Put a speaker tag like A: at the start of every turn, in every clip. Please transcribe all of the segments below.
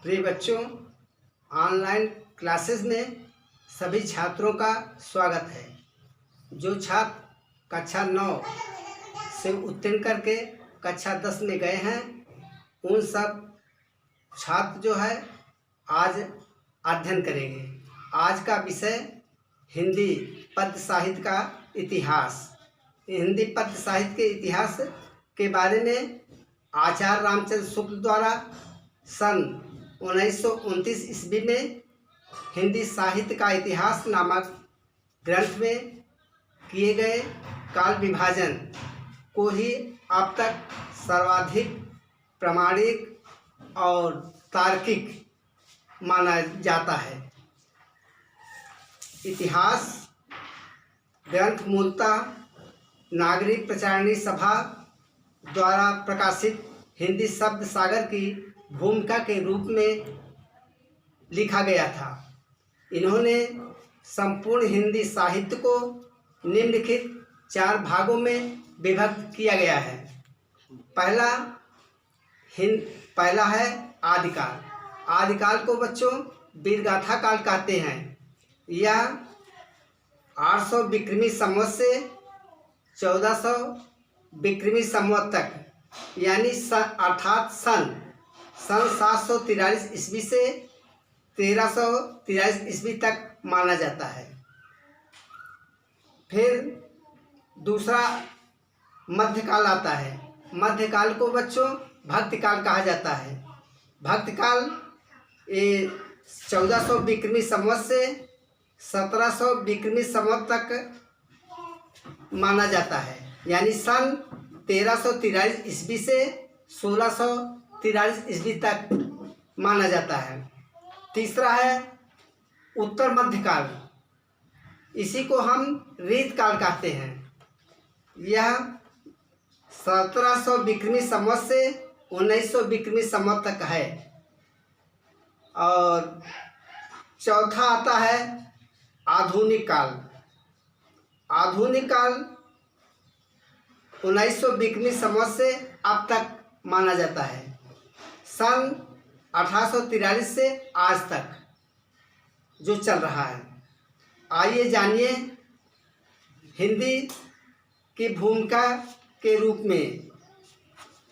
A: प्रिय बच्चों, online classes में सभी छात्रों का स्वागत है। जो छात्र कक्षा 9 से उत्तीर्ण करके कक्षा 10 में गए हैं, उन सब छात्र जो है आज अध्ययन करेंगे। आज का विषय हिंदी पद्य साहित्य का इतिहास। हिंदी पद्य साहित्य के इतिहास के बारे में आचार्य रामचंद्र शुक्ल द्वारा सन 1929 ईस्वी में हिंदी साहित्य का इतिहास नामक ग्रंथ में किए गए काल विभाजन को ही अब तक सर्वाधिक प्रामाणिक और तार्किक माना जाता है। इतिहास ग्रंथ मूलतः नागरिक प्रचारणी सभा द्वारा प्रकाशित हिंदी शब्द सागर की भूमिका के रूप में लिखा गया था। इन्होंने संपूर्ण हिंदी साहित्य को निम्नलिखित 4 भागों में विभक्त किया गया है। पहला है आदिकाल। आदिकाल को बच्चों वीरगाथा काल कहते हैं। यह 800 विक्रमी संवत से 1400 विक्रमी संवत तक, यानी अर्थात सन 743 ईस्वी से 1343 ईस्वी तक माना जाता है। फिर दूसरा मध्यकाल आता है। मध्यकाल को बच्चों भक्तिकाल कहा जाता है। भक्तिकाल ये 1400 विक्रमी संवत से 1700 विक्रमी संवत तक माना जाता है, यानी सन 1343 ईस्वी से 1643 ईस्वी तक माना जाता है। तीसरा है उत्तर मध्यकाल। इसी को हम रीतकाल कहते हैं। यह 1700 विक्रमी संवत से 1900 विक्रमी संवत तक है। और चौथा आता है आधुनिक काल। आधुनिक काल 1900 विक्रमी संवत से अब तक माना जाता है, सन 1843 से आज तक जो चल रहा है। आइए जानिए हिंदी की भूमिका के रूप में।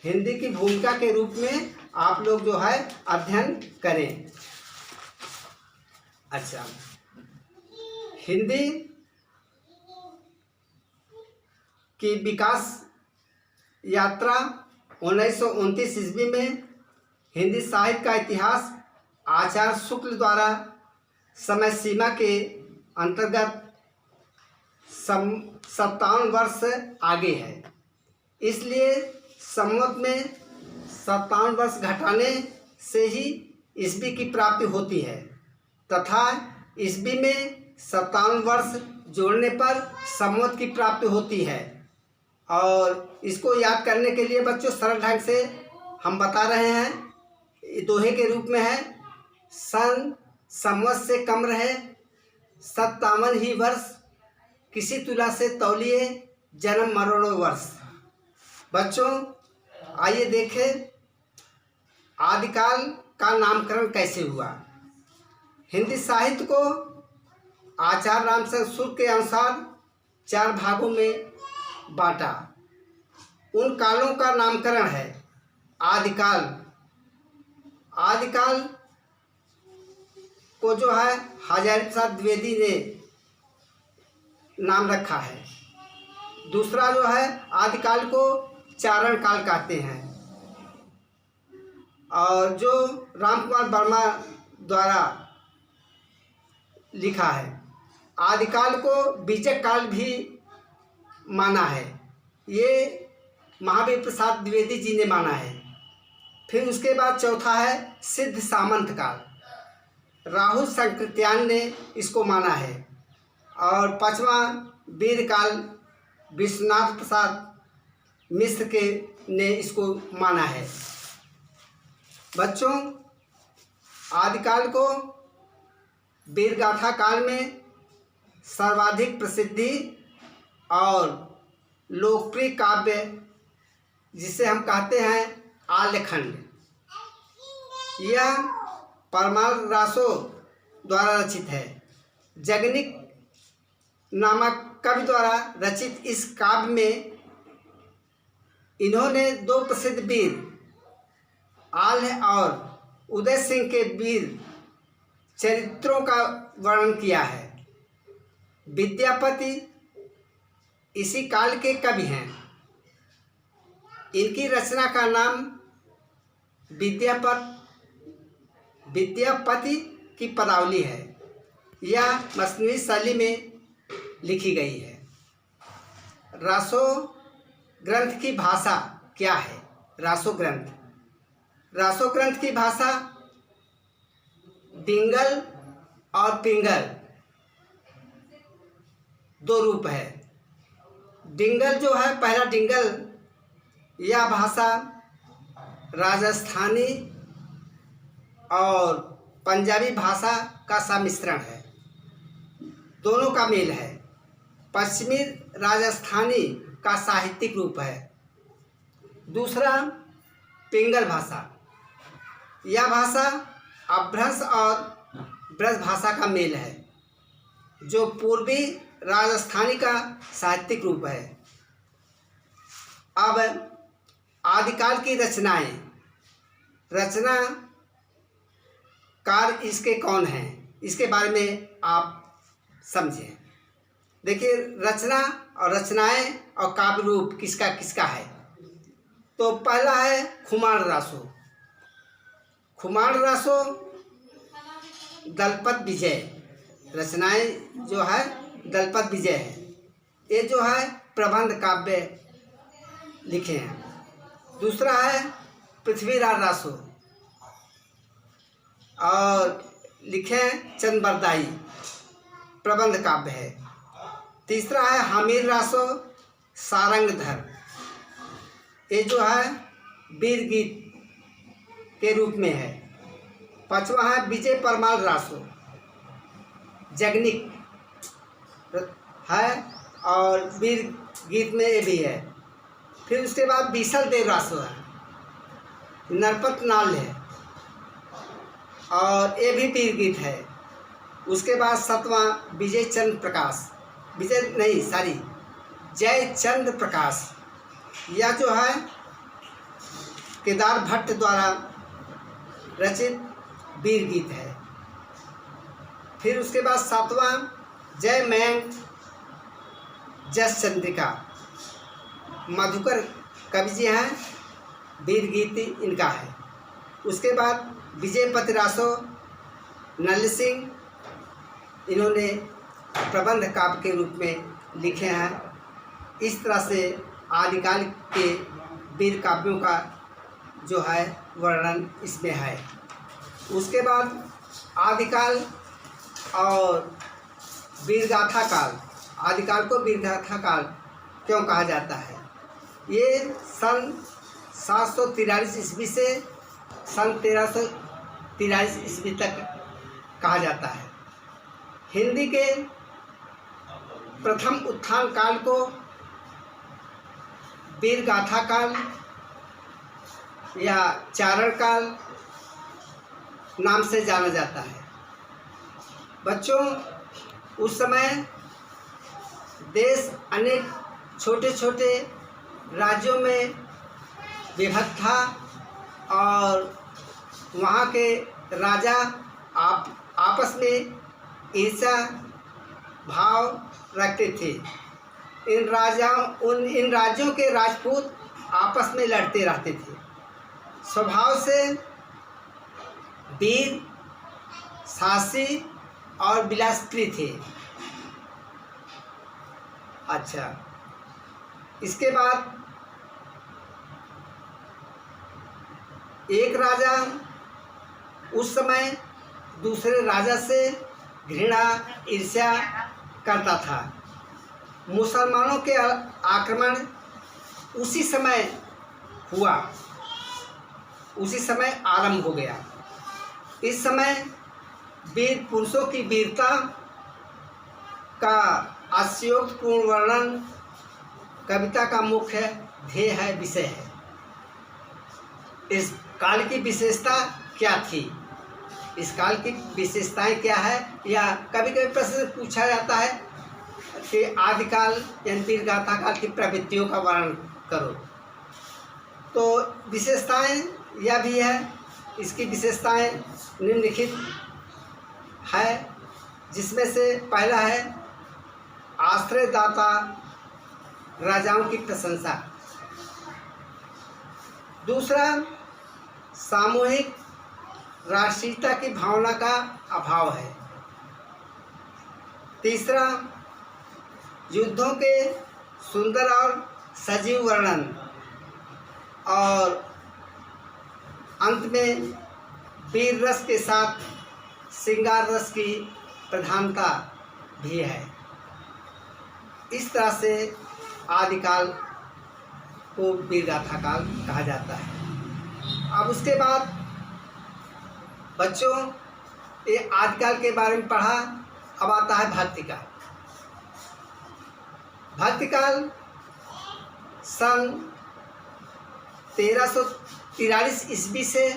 A: हिंदी की भूमिका के रूप में आप लोग जो है अध्ययन करें। अच्छा, हिंदी की विकास यात्रा 1929 ईस्वी में हिंदी साहित्य का इतिहास आचार्य शुक्ल द्वारा समय सीमा के अंतर्गत 57 वर्ष आगे है। इसलिए संवत में 57 वर्ष घटाने से ही ईस्वी की प्राप्ति होती है, तथा ईस्वी में 57 वर्ष जोड़ने पर संवत की प्राप्ति होती है। और इसको याद करने के लिए बच्चों सरल ढंग से हम बता रहे हैं। दोहे के रूप में है, सन संवत से कम रहे 57 ही वर्ष, किसी तुला से तौलिए जन्म मरणों वर्ष। बच्चों आइए देखें आदिकाल का नामकरण कैसे हुआ। हिंदी साहित्य को आचार्य रामचंद्र शुक्ल के अनुसार 4 भागों में बांटा। उन कालों का नामकरण है आदिकाल। आदिकाल को जो है हजारी प्रसाद द्विवेदी ने नाम रखा है। दूसरा जो है आदिकाल को चारण काल कहते हैं, और जो रामकुमार वर्मा द्वारा लिखा है। आदिकाल को बीजक काल भी माना है, ये महावीर प्रसाद द्विवेदी जी ने माना है। फिर उसके बाद चौथा है सिद्ध सामंत काल, राहुल संकृत्यान ने इसको माना है। और 5वां वीर काल विश्वनाथ प्रसाद मिश्र के ने इसको माना है। बच्चों आदिकाल को वीरगाथा काल में सर्वाधिक प्रसिद्धि और लोकप्रिय काव्य जिसे हम कहते हैं आल्यखंड, यह परमाल रासो द्वारा रचित है। जगनिक नामक कवि द्वारा रचित इस काव्य में इन्होंने दो प्रसिद्ध वीर आल्ह और उदय सिंह के वीर चरित्रों का वर्णन किया है। विद्यापति इसी काल के कवि हैं। इनकी रचना का नाम विद्यापति की पदावली है। यह मसनवी शैली में लिखी गई है। रासो ग्रंथ की भाषा क्या है? रासो ग्रंथ की भाषा डिंगल और पिंगल दो रूप है। डिंगल जो है, पहला डिंगल, यह भाषा राजस्थानी और पंजाबी भाषा का सम्मिश्रण है, दोनों का मेल है। पश्चिमी राजस्थानी का साहित्यिक रूप है। दूसरा पिंगल भाषा, यह भाषा अपभ्रंश और ब्रज भाषा का मेल है, जो पूर्वी राजस्थानी का साहित्यिक रूप है। अब आदिकाल की रचनाकार इसके कौन हैं, इसके बारे में आप समझें। देखिए, रचना और रचनाएं और काव्य रूप किसका किसका है। तो पहला है खुमाण रासो दलपत विजय। रचनाएं जो है दलपत विजय है। ये जो है प्रबंध काव्य लिखे हैं। दूसरा है पृथ्वीराज रासो और लिखे चंद्रबरदाई, प्रबंध काव्य है। तीसरा है हमीर रासो सारंगधर, ये जो है वीर गीत के रूप में है। पांचवा है विजय परमाल रासो, जगनिक है और वीर गीत में ये भी है। फिर उसके बाद बीसल देव रासो है, नरपत नाल है और ये भी वीर गीत है। उसके बाद सातवां जयचंद्र प्रकाश, यह जो है केदार भट्ट द्वारा रचित वीर गीत है। फिर उसके बाद सातवां जयमैन जस चंद्रिका, मधुकर कवि जी हैं, वीर गीत इनका है। उसके बाद विजयपति रासो नल सिंह, इन्होंने प्रबंध काव्य के रूप में लिखे हैं। इस तरह से आदिकाल के वीर काव्यों का जो है वर्णन इसमें है। उसके बाद आदिकाल और वीरगाथा काल। आदिकाल को वीरगाथा काल क्यों कहा जाता है? ये सन 743 ईस्वी से सन 1343 ईस्वी तक कहा जाता है। हिंदी के प्रथम उत्थान काल को वीरगाथा काल या चारण काल नाम से जाना जाता है। बच्चों, उस समय देश अनेक छोटे छोटे राज्यों में विभक्त था और वहाँ के राजा आपस में ईर्ष्या भाव रखते थे। इन राज्यों के राजपूत आपस में लड़ते रहते थे। स्वभाव से वीर, साहसी और विलासप्रिय थे। अच्छा, इसके बाद एक राजा उस समय दूसरे राजा से घृणा ईर्ष्या करता था। मुसलमानों के आक्रमण उसी समय हुआ, उसी समय आरंभ हो गया। इस समय वीर पुरुषों की वीरता का हास्योक्तपूर्ण वर्णन कविता का मुख्य ध्येय है, विषय है। इस काल की विशेषता क्या थी? इस काल की विशेषताएं क्या है, या कभी कभी प्रश्न पूछा जाता है कि आदिकाल यानी तीन गाथा काल की प्रवृत्तियों का वर्णन करो। तो विशेषताएं यह भी है, इसकी विशेषताएं निम्नलिखित है, जिसमें से पहला है आश्रयदाता राजाओं की प्रशंसा। दूसरा, सामूहिक राष्ट्रीयता की भावना का अभाव है। तीसरा, युद्धों के सुंदर और सजीव वर्णन, और अंत में वीर रस के साथ श्रृंगार रस की प्रधानता भी है। इस तरह से आदिकाल को वीरगाथा काल कहा जाता है। अब उसके बाद बच्चों, ये आदिकाल के बारे में पढ़ा, अब आता है भक्तिकाल। भक्तिकाल सन 1343 ईस्वी से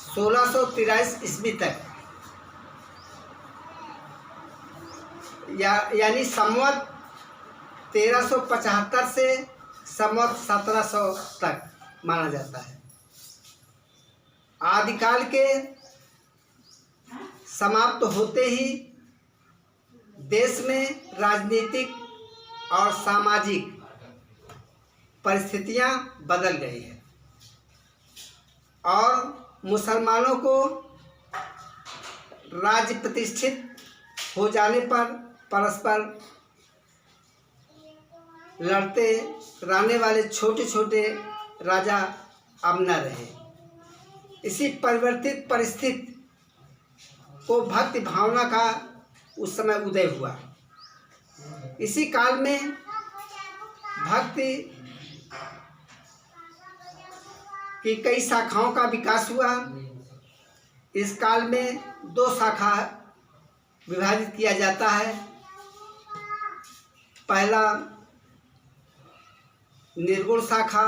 A: 1643 ईस्वी तक, यानी संवत 1375 से संवत 1700 तक माना जाता है। आदिकाल के समाप्त होते ही देश में राजनीतिक और सामाजिक परिस्थितियां बदल गई हैं और मुसलमानों को राज्य प्रतिष्ठित हो जाने पर परस्पर लड़ते रहने वाले छोटे छोटे राजा अब न रहे। इसी परिवर्तित परिस्थिति को भक्ति भावना का उस समय उदय हुआ। इसी काल में भक्ति की कई शाखाओं का विकास हुआ। इस काल में दो शाखा विभाजित किया जाता है। पहला निर्गुण शाखा